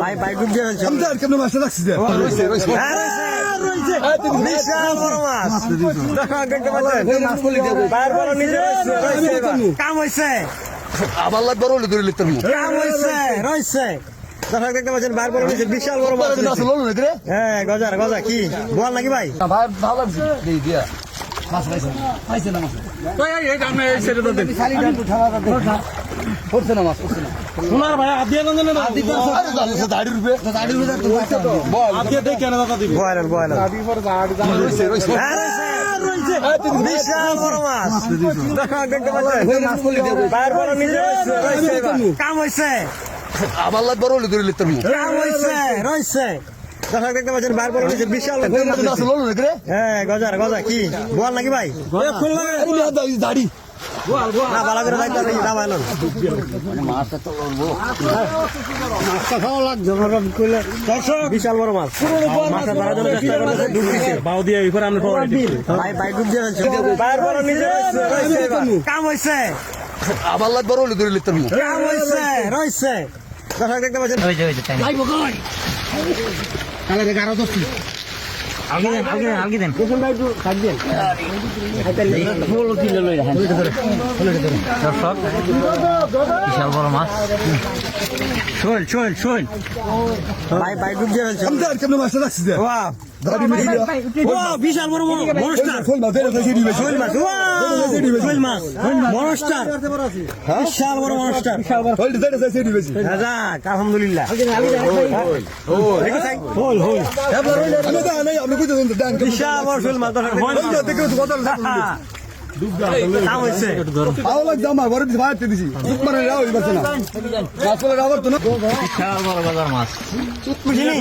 ভাই ভাই ডুব দিয়ে ফেলছে। আমি তো আর কেমন মাছটা রাখছি যে রয়েছে। বিশাল বড় মাছ। দেখতে পাচ্ছেন? বাইর বড় নিজে রয়েছে, রয়েছে। কাম হয়েছে, আবার লাগবে রোলে ধরে লিখতে পারবো কাম হয়েছে, রয়েছে। দর্শক দেখতে পাচ্ছেন বাইর বড় নিজে বিশাল বড় মাছ। হ্যাঁ গজার গজা কি বল নাকি ভাই? ভাই ভালো লাগছে এই দিয়া মাছ খাইছে খাইছে না মাছ পড়ছে না মাছ পড়ছে না সোনার ভাই আদিয়া না না আরে জানিস দাড়ি রূপে বল আদিয়া দেখে না দাদা দিব বয়লার বয়লার। রইছে রইছে বিশাল বড় মাছ। দর্শক দেখতে পাচ্ছেন? বাইর বড় নিজে রয়েছে, রয়েছে। কাম হয়েছে, আবার লাগবে রোলে ধরে লিখতে পারবো কাম হয়েছে, রয়েছে। দর্শক দেখতে পাচ্ছেন বাইর বড় নিজে বিশাল বড় মাছ। হ্যাঁ গজার গজা কি বল নাকি ভাই? দাড়ি না ভালো করে যাইতে হবে দাম আইলন। বিশাল বড় মাছ। মাছটা ধরার জন্য চেষ্টা করতেছে, ডুব দিচ্ছে। বাউ দিয়ে এই করে আমরা ভাই ভাই ডুব দিয়ে ফেলছে। বাইর বড় নিজে রয়েছে, রয়েছে। কাম হয়েছে, আবার লাগবে রোলে ধরে লিখতে পারবো কাম হয়েছে, রয়েছে। দর্শক দেখতে পাচ্ছেন? বিশাল বড় মাছ শোল শোল শোল ভাই ভাই ডুব দিয়ে ফেলছে। আমি তো আর কেমন মাছটা রাখছি যে ওয়া দাড়ি মিলে ওয়া বিশাল বড় মনস্টার। ফোন মাছ ধরে ধরে দিবে শোল মাছ, ওয়া শোল মাছ, মনস্টার। বিশাল বড় মনস্টার। হল ধরে ধরে দিবে যাক আলহামদুলিল্লাহ। হল হল আমি তো নাই আপনি কইতে দেন বিশাল বড় শোল মাছ। দর্শক দেখে তো কথা কাম হয়েছে। ভালো লাগছে আমার বড় ভাইতে দিছি মানে রাও হইছে না মাছ পড়ে রাবার তো না বিশাল বড় বাজার মাছ বুঝিনি